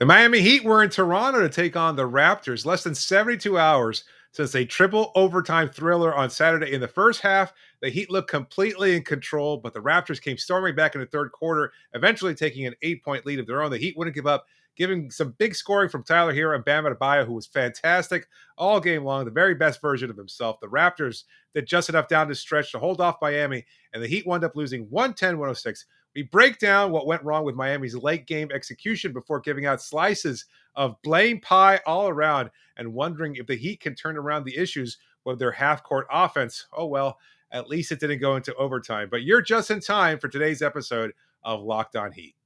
The Miami Heat were in Toronto to take on the Raptors. Less than 72 hours since a triple overtime thriller on Saturday. In the first half, the Heat looked completely in control, but the Raptors came storming back in the third quarter, eventually taking an 8-point lead of their own. The Heat wouldn't give up, giving some big scoring from Tyler Hero and Bam Adebayo, who was fantastic all game long, the very best version of himself. The Raptors did just enough down the stretch to hold off Miami, and the Heat wound up losing 110-106. We break down what went wrong with Miami's late game execution before giving out slices of blame pie all around and wondering if the Heat can turn around the issues with their half-court offense. Oh, well, at least it didn't go into overtime. But you're just in time for today's episode of Locked On Heat.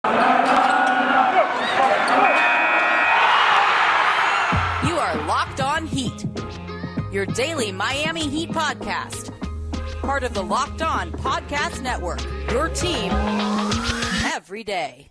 You are Locked On Heat, your daily Miami Heat podcast. Part of the Locked On Podcast Network, your team every day.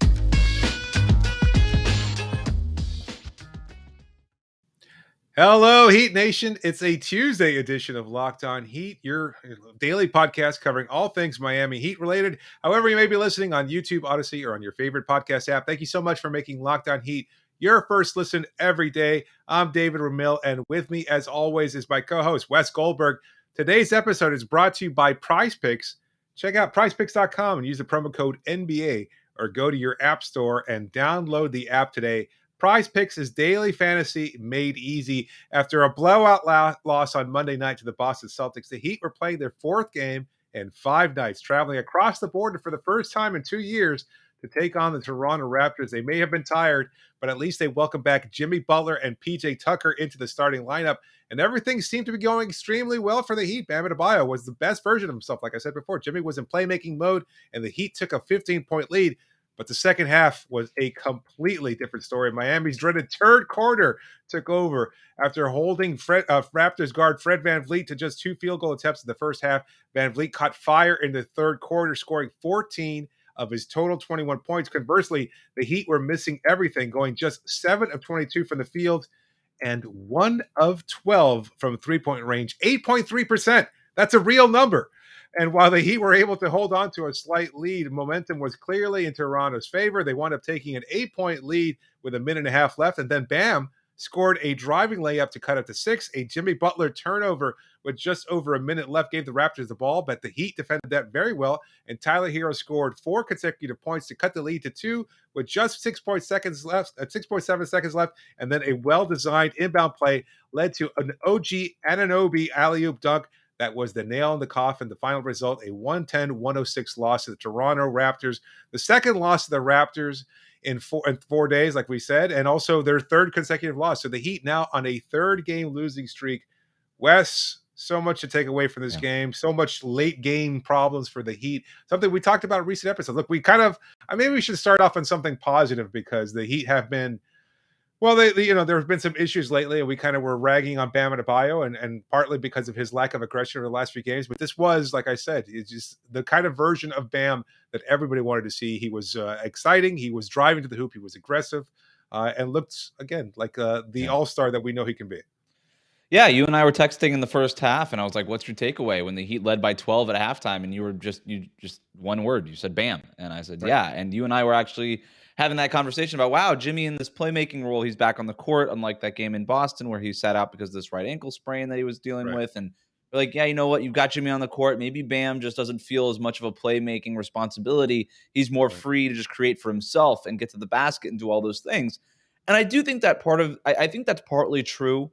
Hello, Heat Nation. It's a Tuesday edition of Locked On Heat, your daily podcast covering all things Miami Heat related. However, you may be listening on YouTube, Odyssey, or on your favorite podcast app. Thank you so much for making Locked On Heat your first listen every day. I'm David Ramil, and with me, as always, is my co-host, Wes Goldberg. Today's episode is brought to you by PrizePicks. Check out prizepicks.com and use the promo code NBA, or go to your app store and download the app today. PrizePicks is daily fantasy made easy. After a blowout loss on Monday night to the Boston Celtics, the Heat were playing their fourth game in 5 nights, traveling across the border for the first time in 2 years to take on the Toronto Raptors. They may have been tired, but at least they welcomed back Jimmy Butler and PJ Tucker into the starting lineup, and everything seemed to be going extremely well for the Heat. Bam Adebayo was the best version of himself. Like I said before, Jimmy was in playmaking mode, and the Heat took a 15-point lead. But the second half was a completely different story. Miami's dreaded third quarter took over after holding Raptors guard Fred VanVleet to just 2 field goal attempts in the first half. VanVleet caught fire in the third quarter, scoring 14 of his total 21 points. Conversely, the Heat were missing everything, going just 7 of 22 from the field and 1 of 12 from three-point range, 8.3%. That's a real number. And while the Heat were able to hold on to a slight lead, momentum was clearly in Toronto's favor. They wound up taking an 8-point lead with a minute and a half left. And then Bam scored a driving layup to cut it to 6. A Jimmy Butler turnover with just over a minute left gave the Raptors the ball, but the Heat defended that very well. And Tyler Hero scored 4 consecutive points to cut the lead to 2 with just 6.7 seconds left. And then a well-designed inbound play led to an OG Anunoby alley-oop dunk. That was the nail in the coffin. The final result, a 110-106 loss to the Toronto Raptors. The second loss to the Raptors in 4 days, like we said, and also their third consecutive loss. So the Heat now on a third-game losing streak. Wes, so much to take away from this game. So much late-game problems for the Heat. Something we talked about in recent episodes. Look, maybe we should start off on something positive because the Heat have been – well, there have been some issues lately, and we kind of were ragging on Bam Adebayo, and partly because of his lack of aggression over the last few games. But this was, like I said, it's just the kind of version of Bam that everybody wanted to see. He was exciting. He was driving to the hoop. He was aggressive, and looked, again, like the all-star that we know he can be. Yeah, you and I were texting in the first half, and I was like, what's your takeaway when the Heat led by 12 at halftime? And you just one word. You said Bam. And I said, right. Yeah. And you and I were actually having that conversation about, wow, Jimmy in this playmaking role, he's back on the court, unlike that game in Boston where he sat out because of this right ankle sprain that he was dealing with. And we're like, yeah, you know what? You've got Jimmy on the court. Maybe Bam just doesn't feel as much of a playmaking responsibility. He's more free to just create for himself and get to the basket and do all those things. And I do think that I think that's partly true.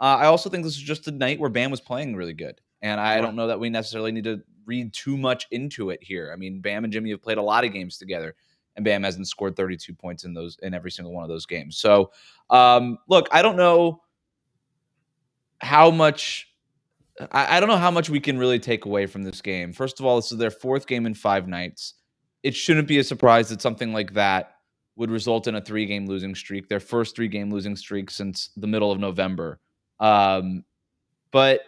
I also think this is just a night where Bam was playing really good. And I don't know that we necessarily need to read too much into it here. I mean, Bam and Jimmy have played a lot of games together, and Bam hasn't scored 32 points in every single one of those games. So, look, I don't know how much I don't know how much we can really take away from this game. First of all, this is their fourth game in 5 nights. It shouldn't be a surprise that something like that would result in a 3-game losing streak, their first 3-game losing streak since the middle of November. But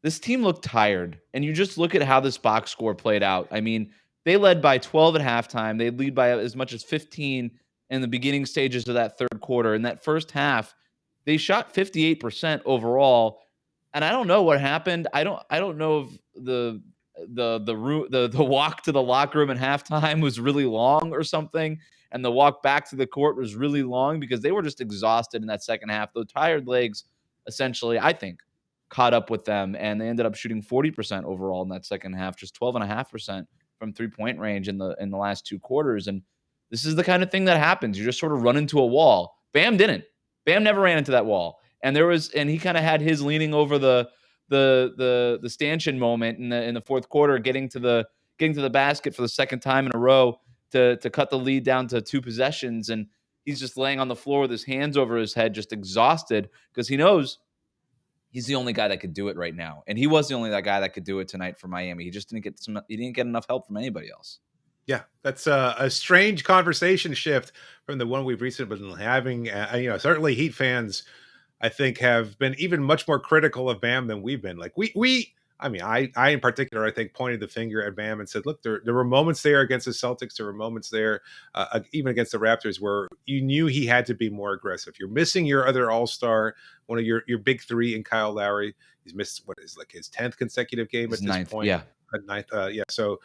this team looked tired, and you just look at how this box score played out. I mean, they led by 12 at halftime. They lead by as much as 15 in the beginning stages of that third quarter. In that first half, they shot 58% overall. And I don't know what happened. I don't know if the walk to the locker room at halftime was really long or something. And the walk back to the court was really long because they were just exhausted in that second half. Those tired legs, essentially, I think, caught up with them, and they ended up shooting 40% overall in that second half, just 12.5% from 3-point range in the last 2 quarters. And this is the kind of thing that happens. You just sort of run into a wall. Bam didn't. Bam never ran into that wall. And he kind of had his leaning over the stanchion moment in the fourth quarter, getting to the basket for the second time in a row to cut the lead down to 2 possessions. And he's just laying on the floor with his hands over his head, just exhausted, because he knows he's the only guy that could do it right now. And he was the only guy that could do it tonight for Miami. He just didn't get enough help from anybody else. Yeah, that's a strange conversation shift from the one we've recently been having. Certainly Heat fans, I think, have been even much more critical of Bam than we've been. Like I in particular, I think, pointed the finger at Bam and said, look, there were moments there against the Celtics. There were moments there, even against the Raptors, where you knew he had to be more aggressive. You're missing your other all-star, one of your big three in Kyle Lowry. He's missed what is like his 10th consecutive game His at this ninth, point. yeah. Ninth, yeah. So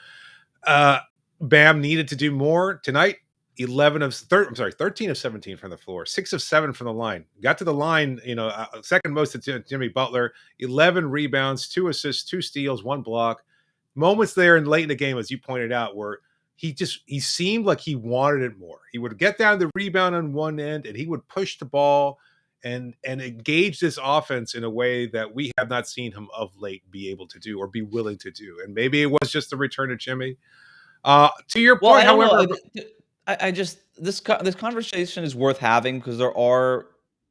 Bam needed to do more tonight. 13 of 17 from the floor, 6 of 7 from the line. Got to the line, second most to Jimmy Butler. 11 rebounds, 2 assists, 2 steals, 1 block. Moments there and late in the game, as you pointed out, where he seemed like he wanted it more. He would get down the rebound on one end, and he would push the ball and engage this offense in a way that we have not seen him of late be able to do or be willing to do. And maybe it was just the return of Jimmy. To your point, however. I just this conversation is worth having because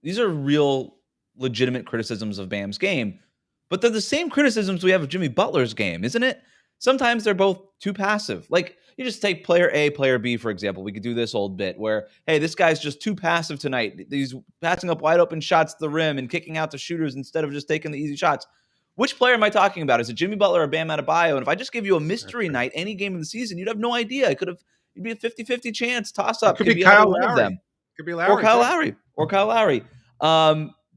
these are real legitimate criticisms of Bam's game, but they're the same criticisms we have of Jimmy Butler's game, isn't it? Sometimes they're both too passive. Like, you just take player A, player B, for example. We could do this old bit where, hey, this guy's just too passive tonight. He's passing up wide open shots to the rim and kicking out the shooters instead of just taking the easy shots. Which player am I talking about? Is it Jimmy Butler or Bam Adebayo? And if I just give you a mystery night, any game in the season, you'd have no idea. It'd be a 50-50 chance, toss up. It could be Kyle one Lowry. of them. Could be Lowry. Or Kyle Lowry.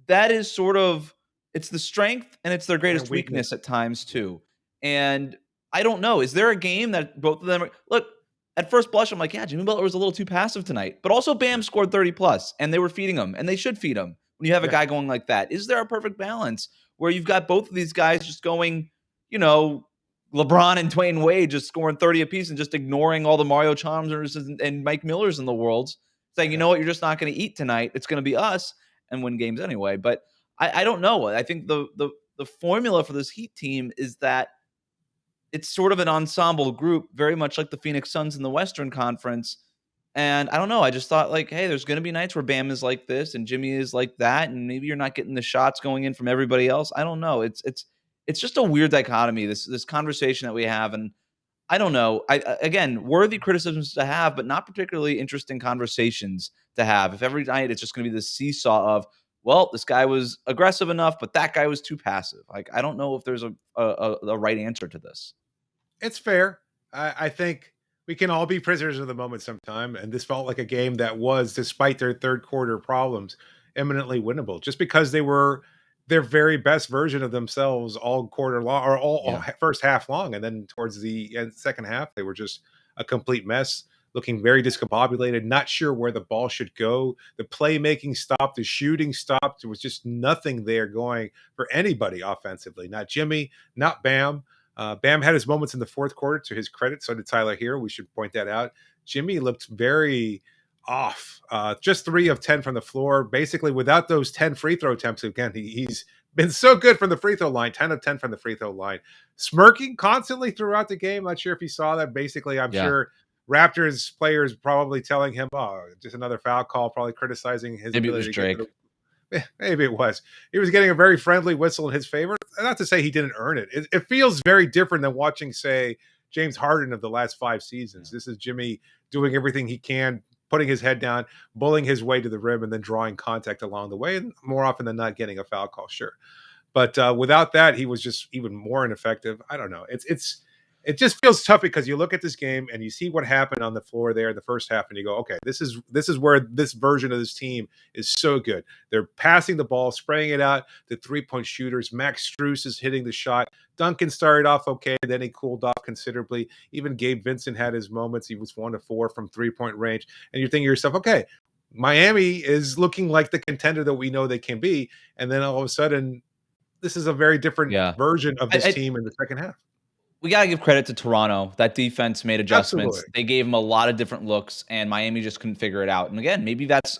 That is sort of, it's the strength and it's their greatest weakness at times too. And I don't know. Is there a game that both of them look, at first blush, I'm like, yeah, Jimmy Butler was a little too passive tonight. But also Bam scored 30 plus and they were feeding him, and they should feed him when you have a guy going like that. Is there a perfect balance where you've got both of these guys just going, LeBron and Dwayne Wade just scoring 30 apiece and just ignoring all the Mario Chalmers and Mike Millers in the world, saying, you know what, you're just not going to eat tonight. It's going to be us, and win games anyway. But I don't know. I think the formula for this Heat team is that it's sort of an ensemble group, very much like the Phoenix Suns in the Western Conference. And I don't know. I just thought, like, hey, there's going to be nights where Bam is like this and Jimmy is like that, and maybe you're not getting the shots going in from everybody else. I don't know. It's just a weird dichotomy, this conversation that we have. And I don't know. Again, worthy criticisms to have, but not particularly interesting conversations to have. If every night it's just going to be this seesaw of, well, this guy was aggressive enough, but that guy was too passive. Like, I don't know if there's a right answer to this. It's fair. I think we can all be prisoners of the moment sometime. And this felt like a game that was, despite their third quarter problems, eminently winnable, just because they were their very best version of themselves all quarter long, or all first half long. And then towards the second half, they were just a complete mess, looking very discombobulated, not sure where the ball should go. The playmaking stopped, the shooting stopped. There was just nothing there going for anybody offensively. Not Jimmy, not Bam. Bam had his moments in the fourth quarter, to his credit. So did Tyler Hero. We should point that out. Jimmy looked very off. Just 3 of 10 from the floor, basically without those 10 free throw attempts. Again, he's been so good from the free throw line, 10 of 10 from the free throw line, smirking constantly throughout the game. Not sure if you saw that. Basically, I'm sure Raptors players probably telling him, oh, just another foul call, probably criticizing his maybe ability it was Drake. Maybe it was. He was getting a very friendly whistle in his favor. Not to say he didn't earn it. It feels very different than watching, say, James Harden of the last 5 seasons. This is Jimmy doing everything he can, putting his head down, bullying his way to the rim, and then drawing contact along the way, and more often than not getting a foul call, sure. But without that, he was just even more ineffective. I don't know. It's it just feels tough because you look at this game and you see what happened on the floor there in the first half, and you go, okay, this is where this version of this team is so good. They're passing the ball, spraying it out to 3-point shooters. Max Strus is hitting the shot. Duncan started off okay, then he cooled off considerably. Even Gabe Vincent had his moments. He was 1 of 4 from 3-point range, and you're thinking to yourself, okay, Miami is looking like the contender that we know they can be, and then all of a sudden, this is a very different Yeah. version of this team in the second half. We got to give credit to Toronto. That defense made adjustments. Absolutely. They gave them a lot of different looks, and Miami just couldn't figure it out. And again, maybe that's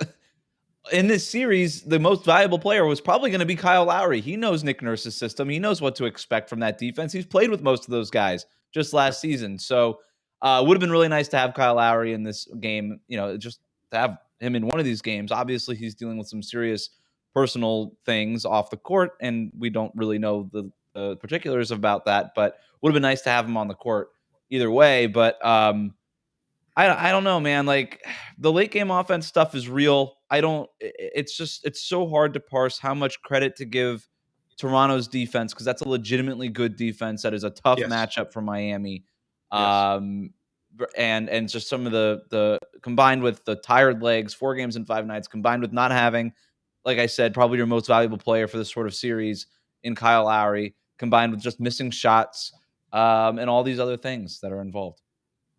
in this series, the most valuable player was probably going to be Kyle Lowry. He knows Nick Nurse's system. He knows what to expect from that defense. He's played with most of those guys just last season. So it would have been really nice to have Kyle Lowry in this game, just to have him in one of these games. Obviously, he's dealing with some serious personal things off the court, and we don't really know the particulars about that, but would have been nice to have him on the court either way. But I don't know, man. Like, the late game offense stuff is real. It's so hard to parse how much credit to give Toronto's defense, because that's a legitimately good defense. That is a tough matchup for Miami. Yes. And just some of the combined with the tired legs, 4 games in 5 nights, combined with not having, like I said, probably your most valuable player for this sort of series in Kyle Lowry, combined with just missing shots, and all these other things that are involved.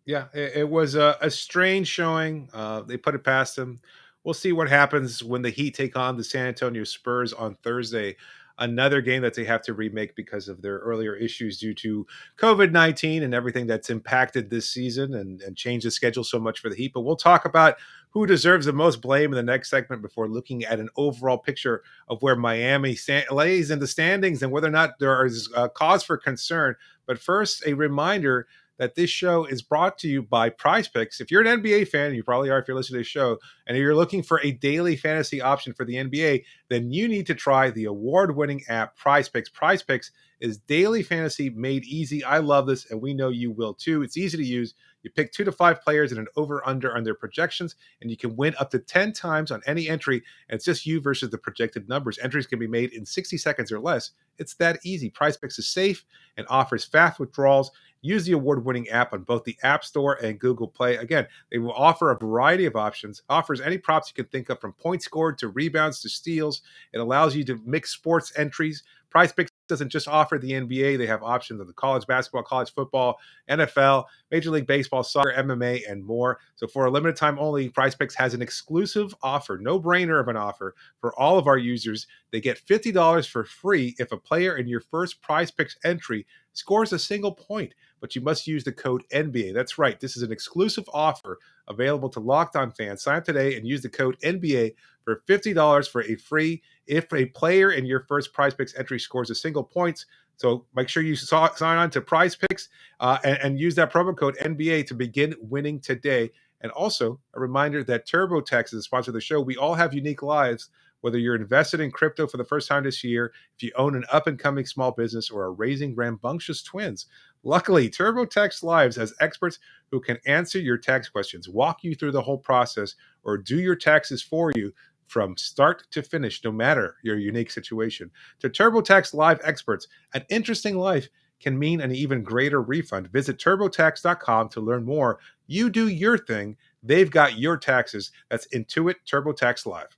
Yeah, it was a strange showing. They put it past them. We'll see what happens when the Heat take on the San Antonio Spurs on Thursday. Another game that they have to remake because of their earlier issues due to COVID-19 and everything that's impacted this season and changed the schedule so much for the Heat. But we'll talk about who deserves the most blame in the next segment before looking at an overall picture of where Miami lays in the standings and whether or not there is cause for concern. But first, a reminder that this show is brought to you by Prize Picks. If you're an NBA fan, you probably are if you're listening to this show, and you're looking for a daily fantasy option for the NBA, then you need to try the award-winning app Prize Picks. Prize Picks is daily fantasy made easy. I love this, and we know you will too. It's easy to use. You pick 2 to 5 players and an over-under on their projections, and you can win up to 10 times on any entry, and it's just you versus the projected numbers. Entries can be made in 60 seconds or less. It's that easy. Prize Picks is safe and offers fast withdrawals. Use the award-winning app on both the App Store and Google Play. Again, they will offer a variety of options, offers any props you can think of, from points scored to rebounds to steals. It allows you to mix sports entries. Prize Picks doesn't just offer the NBA. They have options of the college basketball, college football, NFL, Major League Baseball, soccer, MMA, and more. So for a limited time only, Prize Picks has an exclusive offer, no-brainer of an offer for all of our users. They get $50 for free if a player in your first Prize Picks entry scores a single point, but you must use the code NBA. That's right. This is an exclusive offer available to Locked On fans. Sign up today and use the code NBA for $50 for a free if a player in your first Prize Picks entry scores a single point. So make sure you sign on to Prize Picks and use that promo code NBA to begin winning today. And also a reminder that TurboTax is a sponsor of the show. We all have unique lives. Whether you're invested in crypto for the first time this year, if you own an up-and-coming small business, or are raising rambunctious twins, luckily, TurboTax Lives has experts who can answer your tax questions, walk you through the whole process, or do your taxes for you from start to finish, no matter your unique situation. To TurboTax Live experts, an interesting life can mean an even greater refund. Visit TurboTax.com to learn more. You do your thing. They've got your taxes. That's Intuit TurboTax Live.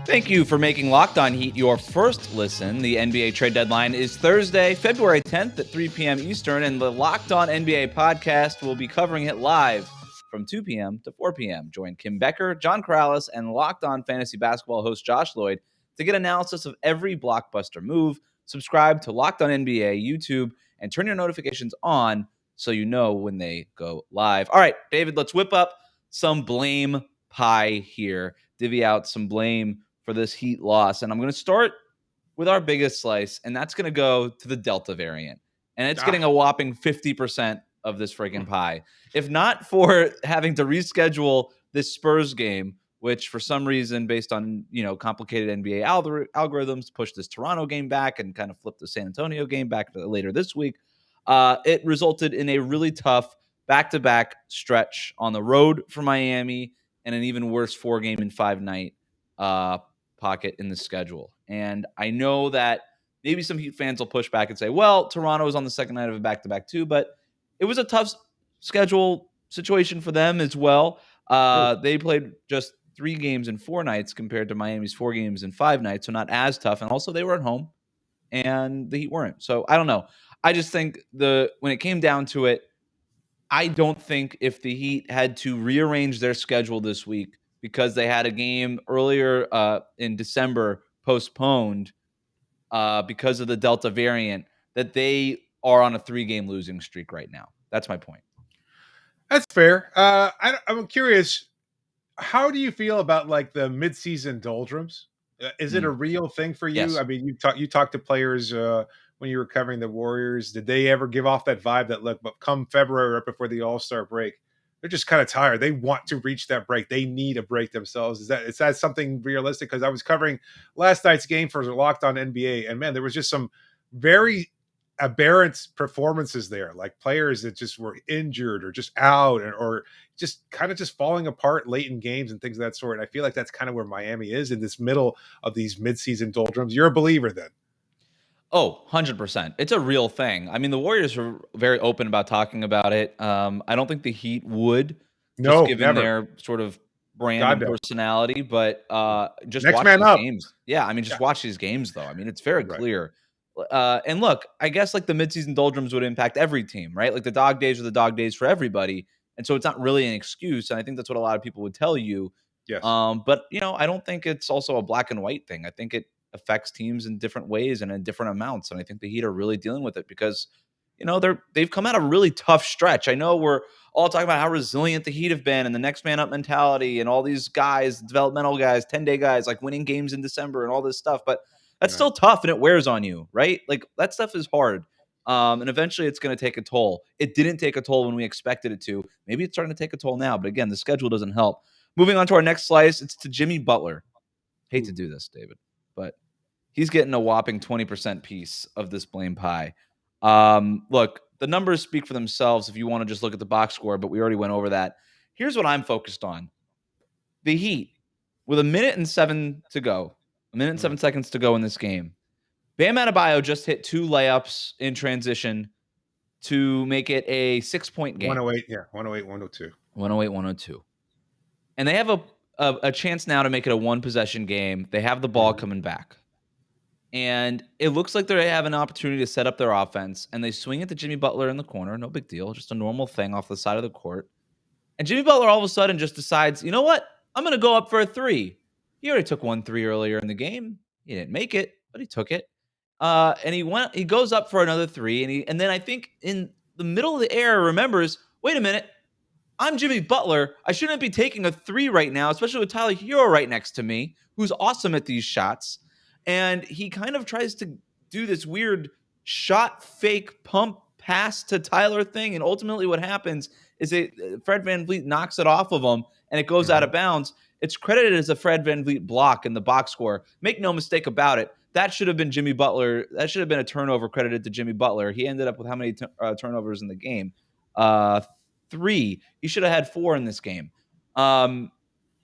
Thank you for making Locked On Heat your first listen. The NBA trade deadline is Thursday, February 10th at 3 p.m. Eastern, and the Locked On NBA podcast will be covering it live from 2 p.m. to 4 p.m. Join Kim Becker, John Corrales, and Locked On Fantasy Basketball host Josh Lloyd to get analysis of every blockbuster move. Subscribe to Locked On NBA YouTube and turn your notifications on so you know when they go live. All right, David, let's whip up some blame pie here. Divvy out some blame for this Heat loss. And I'm going to start with our biggest slice, and that's going to go to the Delta variant. And it's getting a whopping 50% of this freaking pie. If not for having to reschedule this Spurs game, which for some reason, based on, complicated NBA algorithms, pushed this Toronto game back and kind of flipped the San Antonio game back to later this week, it resulted in a really tough back-to-back stretch on the road for Miami and an even worse 4-game in 5 night pocket in the schedule. And I know that maybe some Heat fans will push back and say, well, Toronto was on the second night of a back-to-back too, but it was a tough schedule situation for them as well. They played just 3 games in 4 nights compared to Miami's 4 games in 5 nights, so not as tough. And also they were at home and the Heat weren't. So I don't know. I just think when it came down to it, I don't think if the Heat had to rearrange their schedule this week because they had a game earlier in December postponed because of the Delta variant, that they are on a 3-game losing streak right now. That's my point. That's fair. I'm curious. How do you feel about like the midseason doldrums? Is it a real thing for you? Yes. I mean, you talked to players when you were covering the Warriors. Did they ever give off that vibe that look, but come February right before the All-Star break, they're just kind of tired. They want to reach that break. They need a break themselves. Is that something realistic? Because I was covering last night's game for Locked On NBA, and man, there was just some very aberrant performances there, like players that just were injured or just out or just kind of just falling apart late in games and things of that sort. And I feel like that's kind of where Miami is in this middle of these midseason doldrums. You're a believer then? Oh, 100%. It's a real thing. I mean, the Warriors were very open about talking about it. I don't think the Heat would, just No, given never. their sort of brand God, and no. personality, but just Next watch man these up. games. Yeah, I mean, just watch these games, though. I mean, it's very Right. clear. And look, I guess like the midseason doldrums would impact every team, right? Like the dog days are the dog days for everybody. And so it's not really an excuse. And I think that's what a lot of people would tell you. Yes. But I don't think it's also a black and white thing. I think it affects teams in different ways and in different amounts. And I think the Heat are really dealing with it because, they've come out a really tough stretch. I know we're all talking about how resilient the Heat have been and the next man up mentality and all these guys, developmental guys, 10-day guys, like winning games in December and all this stuff. But that's still tough and it wears on you, right? Like that stuff is hard. And eventually it's going to take a toll. It didn't take a toll when we expected it to. Maybe it's starting to take a toll now. But again, the schedule doesn't help. Moving on to our next slice, it's to Jimmy Butler. Hate to do this, David, but he's getting a whopping 20% piece of this blame pie. Look, the numbers speak for themselves if you want to just look at the box score, but we already went over that. Here's what I'm focused on. The Heat, with 1:07 to go, 1:07 seconds to go in this game, Bam Adebayo just hit 2 layups in transition to make it a 6-point game. 108, yeah, 108, 102. 108, 102. And they have a chance now to make it a 1-possession game. They have the ball coming back. And it looks like they have an opportunity to set up their offense. And they swing it to Jimmy Butler in the corner. No big deal. Just a normal thing off the side of the court. And Jimmy Butler all of a sudden just decides, you know what? I'm going to go up for a 3. He already took 1 3 earlier in the game. He didn't make it, but he took it. And he goes up for another 3. And then I think in the middle of the air remembers, wait a minute. I'm Jimmy Butler. I shouldn't be taking a 3 right now, especially with Tyler Hero right next to me, who's awesome at these shots. And he kind of tries to do this weird shot fake pump pass to Tyler thing. And ultimately what happens is Fred VanVleet knocks it off of him and it goes out of bounds. It's credited as a Fred VanVleet block in the box score. Make no mistake about it. That should have been Jimmy Butler. That should have been a turnover credited to Jimmy Butler. He ended up with how many turnovers in the game? 3. He should have had 4 in this game. That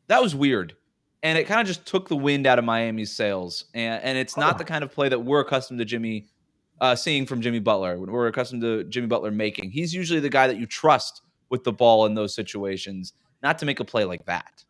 was weird. And it kind of just took the wind out of Miami's sails. And it's not the kind of play that we're accustomed to seeing from Jimmy Butler. We're accustomed to Jimmy Butler making. He's usually the guy that you trust with the ball in those situations, not to make a play like that.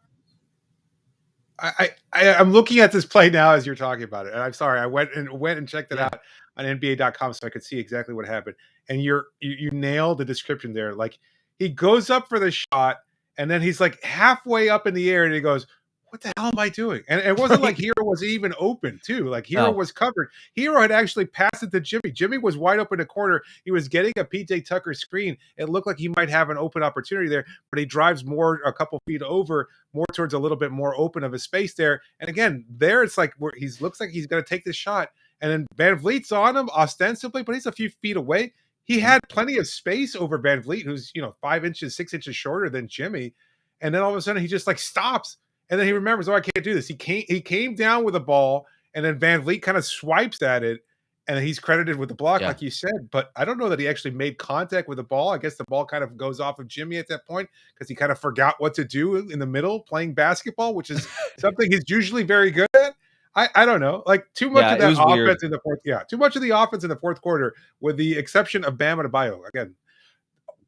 I'm looking at this play now as you're talking about it. And I'm sorry, I went and checked it out on NBA.com so I could see exactly what happened. And you nailed the description there. Like he goes up for the shot and then he's like halfway up in the air and he goes, what the hell am I doing? And it wasn't like Hero was even open too. Like Hero was covered. Hero had actually passed it to Jimmy. Jimmy was wide open in the corner. He was getting a PJ Tucker screen. It looked like he might have an open opportunity there, but he drives a couple feet over, more towards a little bit more open of a space there. And again, there it's like where he looks like he's going to take this shot. And then VanVleet's on him ostensibly, but he's a few feet away. He had plenty of space over VanVleet, who's 5 inches, 6 inches shorter than Jimmy. And then all of a sudden he just like stops. And then he remembers, I can't do this. He came down with a ball, and then VanVleet kind of swipes at it, and he's credited with the block, like you said. But I don't know that he actually made contact with the ball. I guess the ball kind of goes off of Jimmy at that point because he kind of forgot what to do in the middle playing basketball, which is something he's usually very good at. I don't know. Like too much Yeah, of it that was weird. offense in the fourth. Yeah, too much of the offense in the fourth quarter, with the exception of Bam Adebayo. Again,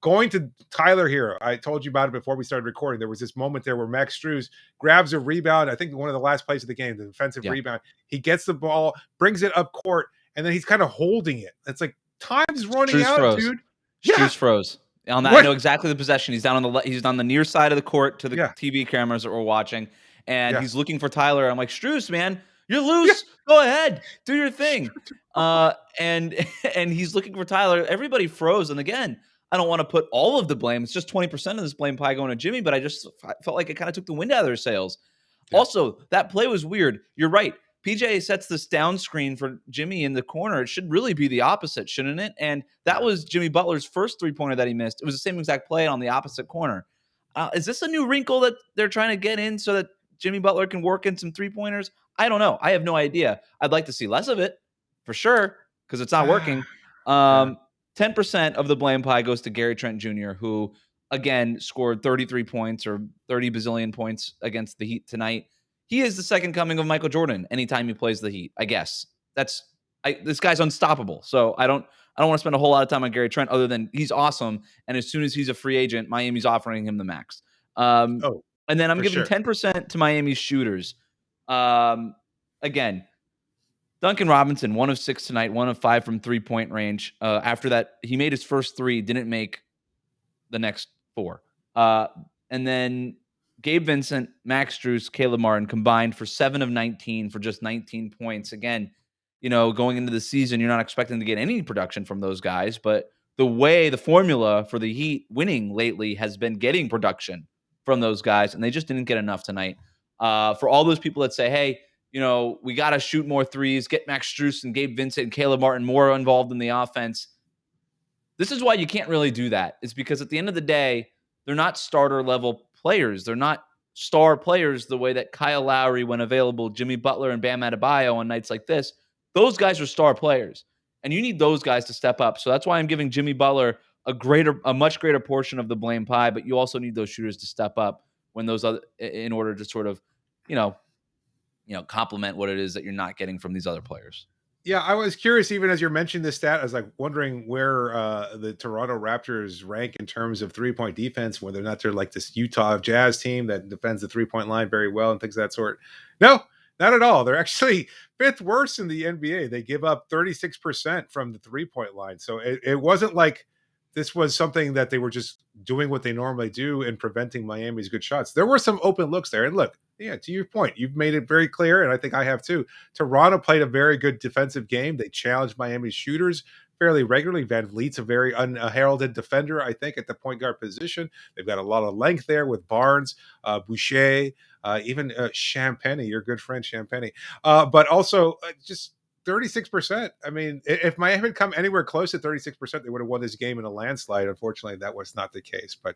going to Tyler Hero. I told you about it before we started recording. There was this moment there where Max Strus grabs a rebound. I think one of the last plays of the game, the defensive Yeah. rebound. He gets the ball, brings it up court, and then he's kind of holding it. It's like time's running Strus out, froze. dude. Yeah. Strus froze. On that, I What? know exactly the possession. He's down on he's on the near side of the court to the Yeah. TV cameras that we're watching, and Yeah. he's looking for Tyler. I'm like, Strus, man, you're Yeah. loose. Go ahead, do your thing. And and he's looking for Tyler. Everybody froze, and again, I don't want to put all of the blame. It's just 20% of this blame pie going to Jimmy, but I felt like it kind of took the wind out of their sails. Yeah. Also, that play was weird. You're right. PJ sets this down screen for Jimmy in the corner. It should really be the opposite, shouldn't it? And that was Jimmy Butler's first three-pointer that he missed. It was the same exact play on the opposite corner. Is this a new wrinkle that they're trying to get in so that Jimmy Butler can work in some three-pointers? I don't know. I have no idea. I'd like to see less of it, for sure, because it's not working. 10% of the blame pie goes to Gary Trent Jr., who, again, scored 33 points or 30 bazillion points against the Heat tonight. He is the second coming of Michael Jordan anytime he plays the Heat, I guess. This guy's unstoppable. So I don't want to spend a whole lot of time on Gary Trent other than he's awesome. And as soon as he's a free agent, Miami's offering him the max. And then I'm giving 10% to Miami's shooters. Again, Duncan Robinson, 1 of 6 tonight, 1 of 5 from 3-point range. After that, he made his first 3, didn't make the next 4. And then Gabe Vincent, Max Strus, Caleb Martin combined for 7 of 19 for just 19 points. Again, going into the season, you're not expecting to get any production from those guys, but the formula for the Heat winning lately has been getting production from those guys, and they just didn't get enough tonight. For all those people that say, hey, we got to shoot more threes, get Max Strus and Gabe Vincent and Caleb Martin more involved in the offense. This is why you can't really do that. It's because at the end of the day, they're not starter level players. They're not star players the way that Kyle Lowry, when available, Jimmy Butler and Bam Adebayo on nights like this. Those guys are star players, and you need those guys to step up. So that's why I'm giving Jimmy Butler a much greater portion of the blame pie, but you also need those shooters to step up in order to sort of, complement what it is that you're not getting from these other players. Yeah, I was curious, even as you're mentioning this stat, I was like wondering where the Toronto Raptors rank in terms of 3-point defense, whether or not they're like this Utah Jazz team that defends the 3-point line very well and things of that sort. No, not at all. They're actually 5th worst in the NBA. They give up 36% from the 3-point line. So it wasn't like this was something that they were just doing what they normally do and preventing Miami's good shots. There were some open looks there. And look, yeah, to your point, you've made it very clear, and I think I have too. Toronto played a very good defensive game. They challenged Miami's shooters fairly regularly. Van Vliet's a very unheralded defender, I think, at the point guard position. They've got a lot of length there with Barnes, Boucher, even Champagny, your good friend Champagny. But also just 36%. I mean, if Miami had come anywhere close to 36%, they would have won this game in a landslide. Unfortunately, that was not the case. But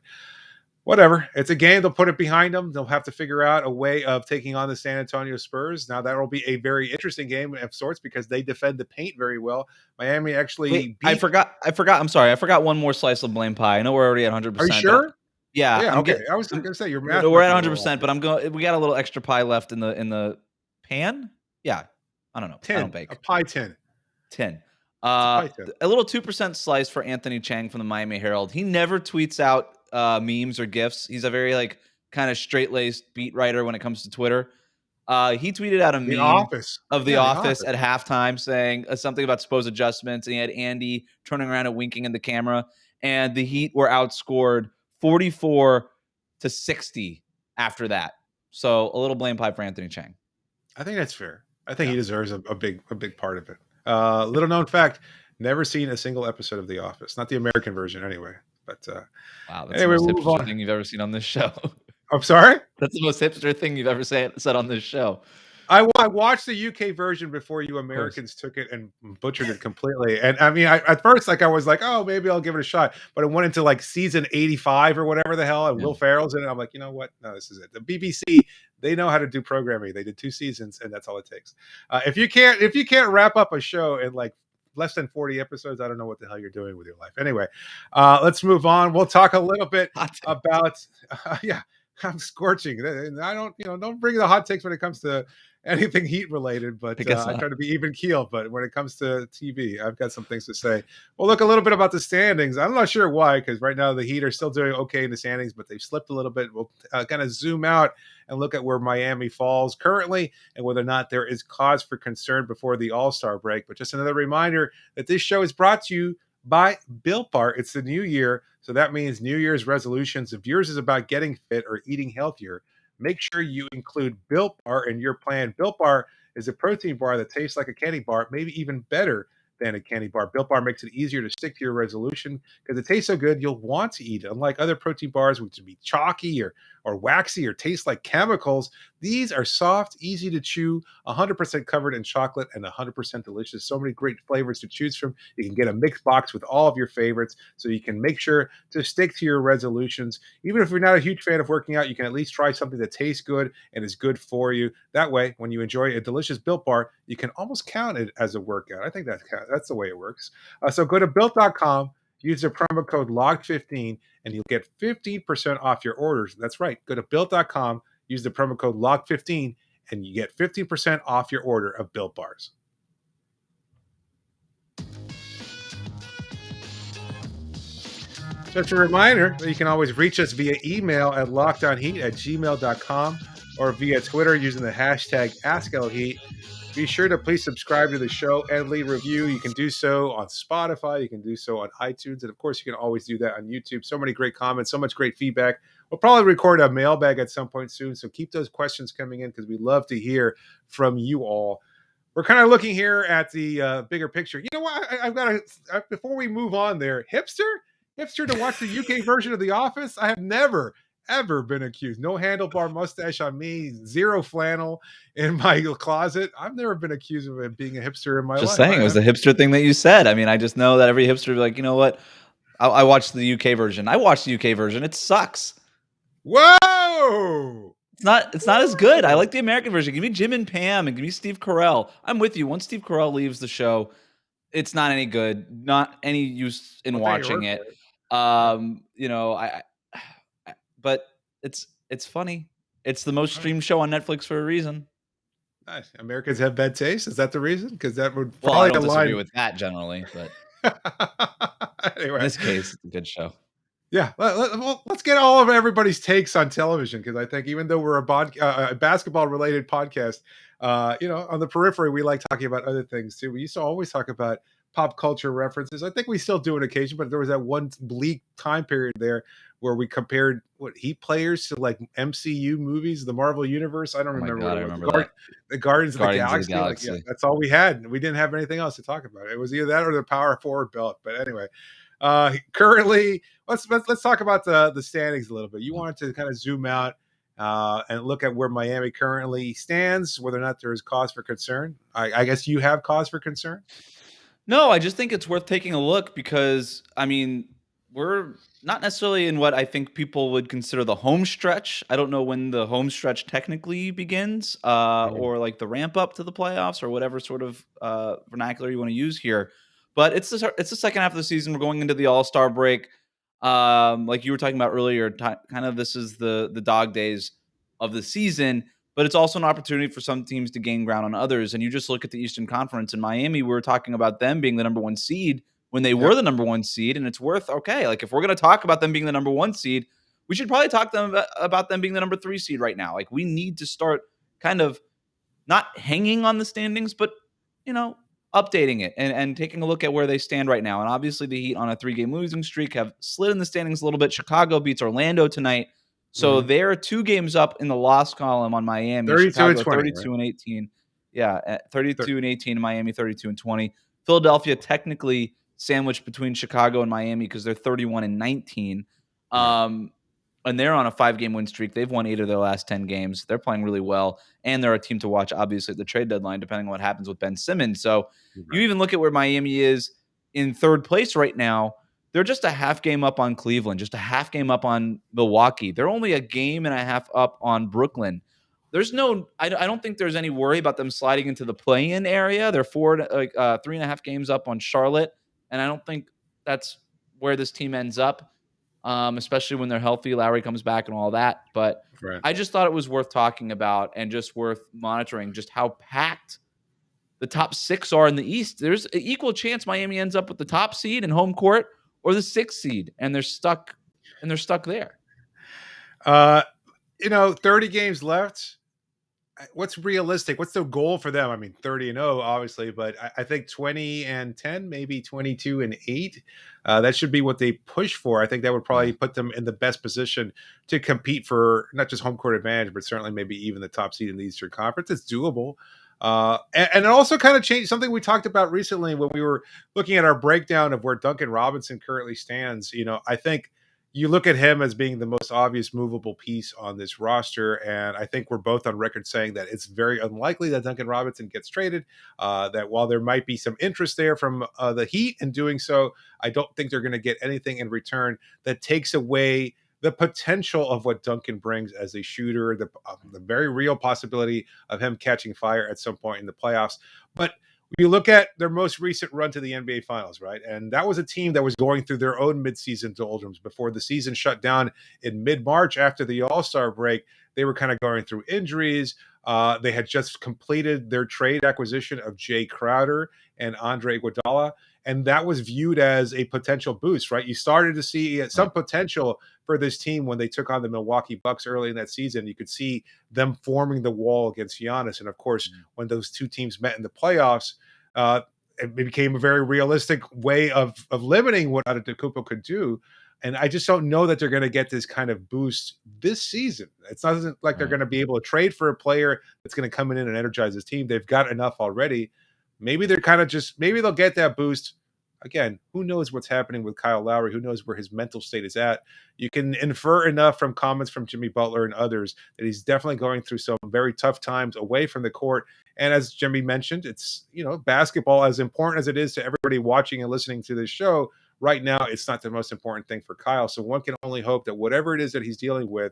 whatever. It's a game. They'll put it behind them. They'll have to figure out a way of taking on the San Antonio Spurs. Now, that will be a very interesting game of sorts because they defend the paint very well. Miami actually I forgot. I'm sorry. I forgot one more slice of blame pie. I know we're already at 100%. Are you sure? Yeah. Okay. I was going to say your math. We're at 100%, but we got a little extra pie left in the pan. Yeah. I don't know. 10, I don't bake. A pie tin. 10. A little 2% slice for Anthony Chang from the Miami Herald. He never tweets out memes or GIFs. He's a very kind of straight-laced beat writer when it comes to Twitter. He tweeted out a meme of The Office at halftime saying something about supposed adjustments, and he had Andy turning around and winking in the camera, and the Heat were outscored 44-60 after that. So a little blame pie for Anthony Chang. I think that's fair. I think he deserves a big part of it. Little known fact, never seen a single episode of The Office. Not the American version anyway. But wow, that's anyway, the most hipster thing you've ever seen on this show. I'm sorry? That's the most hipster thing you've ever said on this show. I watched the UK version before you Americans took it and butchered it completely. And I mean, at first, I was like, oh, maybe I'll give it a shot. But it went into season 85 or whatever the hell, and Will Ferrell's in it. I'm like, you know what? No, this is it. The BBC, they know how to do programming. They did 2 seasons, and that's all it takes. If you can't wrap up a show in less than 40 episodes, I don't know what the hell you're doing with your life. Anyway, let's move on. We'll talk a little bit about I'm scorching. I don't bring the hot takes when it comes to anything Heat related, but I guess I not. try to be even keeled. But when it comes to TV, I've got some things to say. Well, look a little bit about the standings. I'm not sure why, because right now the Heat are still doing okay in the standings, but they've slipped a little bit. We'll kind of zoom out and look at where Miami falls currently and whether or not there is cause for concern before the All-Star break. But just another reminder that this show is brought to you by Built Bar. It's the new year, so that means New Year's resolutions. If yours is about getting fit or eating healthier, make sure you include Built Bar in your plan. Built Bar is a protein bar that tastes like a candy bar, maybe even better than a candy bar. Built Bar makes it easier to stick to your resolution because it tastes so good you'll want to eat it. Unlike other protein bars, which would be chalky or waxy or taste like chemicals, these are soft, easy to chew, 100% covered in chocolate and 100% delicious. So many great flavors to choose from. You can get a mixed box with all of your favorites so you can make sure to stick to your resolutions. Even if you're not a huge fan of working out, you can at least try something that tastes good and is good for you. That way, when you enjoy a delicious Built Bar, you can almost count it as a workout. I think that's the way it works. So go to built.com, use the promo code LOCKED15, and you'll get 15% off your orders. That's right. Go to built.com, use the promo code LOCKED15, and you get 15% off your order of Built Bars. Just a reminder that you can always reach us via email at lockdownheat@gmail.com or via Twitter using the hashtag AskLHeat. Be sure to please subscribe to the show and leave a review. You can do so on Spotify. You can do so on iTunes. And, of course, you can always do that on YouTube. So many great comments, so much great feedback. We'll probably record a mailbag at some point soon. So keep those questions coming in because we love to hear from you all. We're kind of looking here at the bigger picture. You know what? I've got to, before we move on there, hipster to watch the UK version of The Office. I have never, ever been accused. No handlebar mustache on me, zero flannel in my closet. I've never been accused of being a hipster in my life. Just saying, it was a hipster thing that you said. I mean, I just know that every hipster would be like, you know what? I watched the UK version. I watched the UK version. It sucks. Whoa! It's not as good. I like the American version. Give me Jim and Pam and give me Steve Carell. I'm with you. Once Steve Carell leaves the show, it's not any good. Not any use in watching it. But it's funny. It's the most streamed show on Netflix for a reason. Nice. Americans have bad taste. Is that the reason? Because that would probably I don't disagree with that generally, but anyway, in this case, it's a good show. Yeah, let's get all of everybody's takes on television because I think even though we're a basketball-related podcast, on the periphery we like talking about other things too. We used to always talk about pop culture references. I think we still do on occasion, but there was that one bleak time period there where we compared Heat players to like MCU movies, the Marvel Universe. I don't remember. God, I remember that. The Guardians of the Galaxy. Like, yeah, that's all we had. We didn't have anything else to talk about. It was either that or the power forward belt. But anyway. Currently, let's talk about the standings a little bit. You wanted to kind of zoom out and look at where Miami currently stands, whether or not there is cause for concern. I guess you have cause for concern. No, I just think it's worth taking a look because I mean we're not necessarily in what I think people would consider the home stretch. I don't know when the home stretch technically begins, or like the ramp up to the playoffs, or whatever sort of vernacular you want to use here. But it's the second half of the season. We're going into the All-Star break. Like you were talking about earlier, kind of this is the dog days of the season, but it's also an opportunity for some teams to gain ground on others. And you just look at the Eastern Conference in Miami, we were talking about them being the number one seed when they were the number one seed. And it's worth, like if we're going to talk about them being the number one seed, we should probably talk about them being the number 3 seed right now. Like we need to start kind of not hanging on the standings, but, updating it and taking a look at where they stand right now. And obviously the Heat on a 3-game losing streak have slid in the standings a little bit. Chicago beats Orlando tonight. So they're 2 games up in the loss column on Miami. 32 and 20, 32 and 18. Yeah, 32 and 18. Miami 32 and 20. Philadelphia technically sandwiched between Chicago and Miami because they're 31 and 19. And they're on a 5-game win streak. They've won 8 of their last 10 games. They're playing really well. And they're a team to watch, obviously, at the trade deadline, depending on what happens with Ben Simmons. So you even look at where Miami is in 3rd place right now. They're just a half game up on Cleveland, just a half game up on Milwaukee. They're only a game and a half up on Brooklyn. There's I don't think there's any worry about them sliding into the play-in area. They're 3.5 games up on Charlotte. And I don't think that's where this team ends up. especially when they're healthy. Lowry comes back and all that. But Right. I just thought it was worth talking about and just worth monitoring just how packed the top 6 are in the East. There's an equal chance Miami ends up with the top seed in home court or the 6th seed, and they're stuck there. 30 games left. What's realistic? What's the goal for them? I mean, 30-0, obviously, but I think 20-10, maybe 22-8. That should be what they push for. I think that would probably put them in the best position to compete for not just home court advantage, but certainly maybe even the top seed in the Eastern Conference. It's doable. And it also kind of changed something we talked about recently when we were looking at our breakdown of where Duncan Robinson currently stands. I think you look at him as being the most obvious movable piece on this roster. And I think we're both on record saying that it's very unlikely that Duncan Robinson gets traded. That while there might be some interest there from the Heat in doing so, I don't think they're going to get anything in return that takes away the potential of what Duncan brings as a shooter, the very real possibility of him catching fire at some point in the playoffs. But you look at their most recent run to the NBA Finals, right? And that was a team that was going through their own midseason doldrums before the season shut down in mid-March after the All-Star break. They were kind of going through injuries. They had just completed their trade acquisition of Jay Crowder and Andre Iguodala, and that was viewed as a potential boost, right? You started to see some potential for this team when they took on the Milwaukee Bucks early in that season. You could see them forming the wall against Giannis. And of course, when those two teams met in the playoffs, it became a very realistic way of limiting what Antetokounmpo could do. And I just don't know that they're going to get this kind of boost this season. It's not like they're going to be able to trade for a player that's going to come in and energize this team. They've got enough already. Maybe they're kind of maybe they'll get that boost. Again, who knows what's happening with Kyle Lowry? Who knows where his mental state is at? You can infer enough from comments from Jimmy Butler and others that he's definitely going through some very tough times away from the court. And as Jimmy mentioned, it's, basketball, as important as it is to everybody watching and listening to this show, right now, it's not the most important thing for Kyle. So one can only hope that whatever it is that he's dealing with,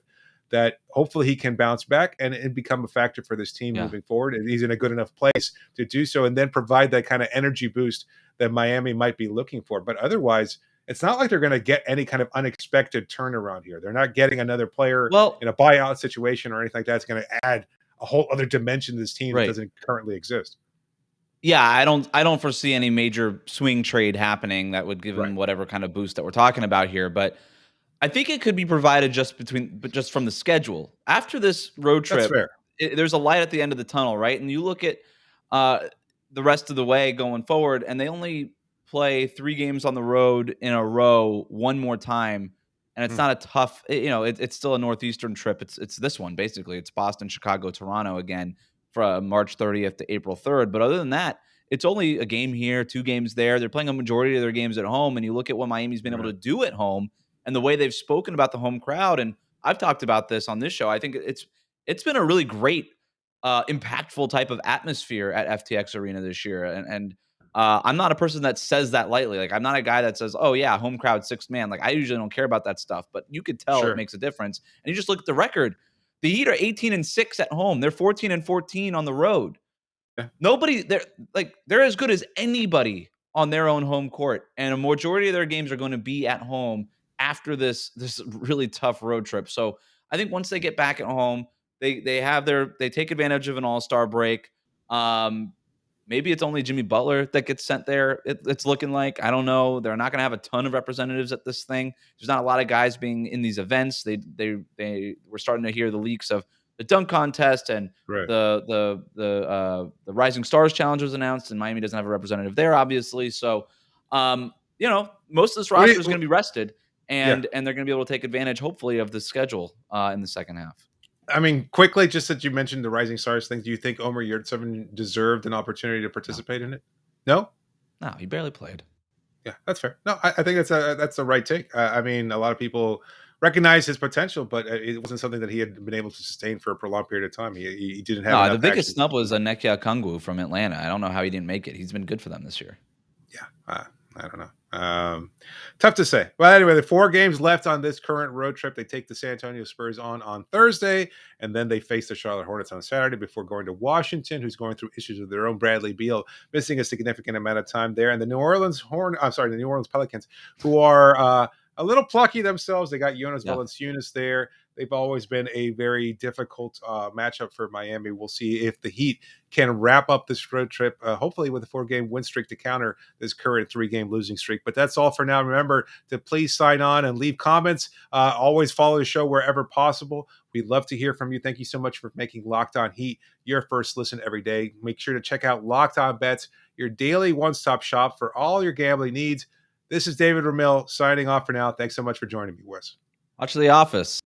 that hopefully he can bounce back and become a factor for this team moving forward. And he's in a good enough place to do so and then provide that kind of energy boost that Miami might be looking for. But otherwise, it's not like they're going to get any kind of unexpected turnaround here. They're not getting another player in a buyout situation or anything like that. It's going to add a whole other dimension to this team that doesn't currently exist. Yeah, I don't foresee any major swing trade happening that would give them whatever kind of boost that we're talking about here. But I think it could be provided just from the schedule. After this road trip, there's a light at the end of the tunnel, right? And you look at the rest of the way going forward, and they only play 3 games on the road in a row one more time. And it's not a tough, it's still a Northeastern trip. It's this one, basically. It's Boston, Chicago, Toronto again from March 30th to April 3rd. But other than that, it's only a game here, 2 games there. They're playing a majority of their games at home. And you look at what Miami's been able to do at home and the way they've spoken about the home crowd. And I've talked about this on this show. I think it's been a really great, impactful type of atmosphere at FTX Arena this year. And I'm not a person that says that lightly. Like, I'm not a guy that says, oh yeah, home crowd, 6th man. Like, I usually don't care about that stuff, but you could tell it makes a difference. And you just look at the record. The Heat are 18-6 at home. They're 14-14 on the road. They're as good as anybody on their own home court. And a majority of their games are going to be at home after this really tough road trip. So I think once they get back at home, they take advantage of an all-star break. Maybe it's only Jimmy Butler that gets sent there. It's looking like. I don't know. They're not going to have a ton of representatives at this thing. There's not a lot of guys being in these events. They were starting to hear the leaks of the dunk contest and the Rising Stars Challenge was announced, and Miami doesn't have a representative there, obviously. So, most of this roster is going to be rested, and they're going to be able to take advantage, hopefully, of the schedule in the second half. I mean, quickly, just that you mentioned the Rising Stars thing, do you think Omer Yurtseven deserved an opportunity to participate in it? No? No, he barely played. Yeah, that's fair. No, I think that's the right take. I mean, a lot of people recognize his potential, but it wasn't something that he had been able to sustain for a prolonged period of time. He didn't have enough the biggest snub was Onyeka Okongwu from Atlanta. I don't know how he didn't make it. He's been good for them this year. Yeah, I don't know. Tough to say. Well, anyway, the 4 games left on this current road trip. They take the San Antonio Spurs on Thursday, and then they face the Charlotte Hornets on Saturday before going to Washington, who's going through issues with their own Bradley Beal, missing a significant amount of time there, and the New Orleans Pelicans, who are a little plucky themselves. They got Jonas Yeah. Valanciunas there. They've always been a very difficult matchup for Miami. We'll see if the Heat can wrap up this road trip, hopefully with a 4-game win streak to counter this current 3-game losing streak. But that's all for now. Remember to please sign on and leave comments. Always follow the show wherever possible. We'd love to hear from you. Thank you so much for making Locked On Heat your first listen every day. Make sure to check out Locked On Bets, your daily one-stop shop for all your gambling needs. This is David Ramil signing off for now. Thanks so much for joining me, Wes. Watch The Office.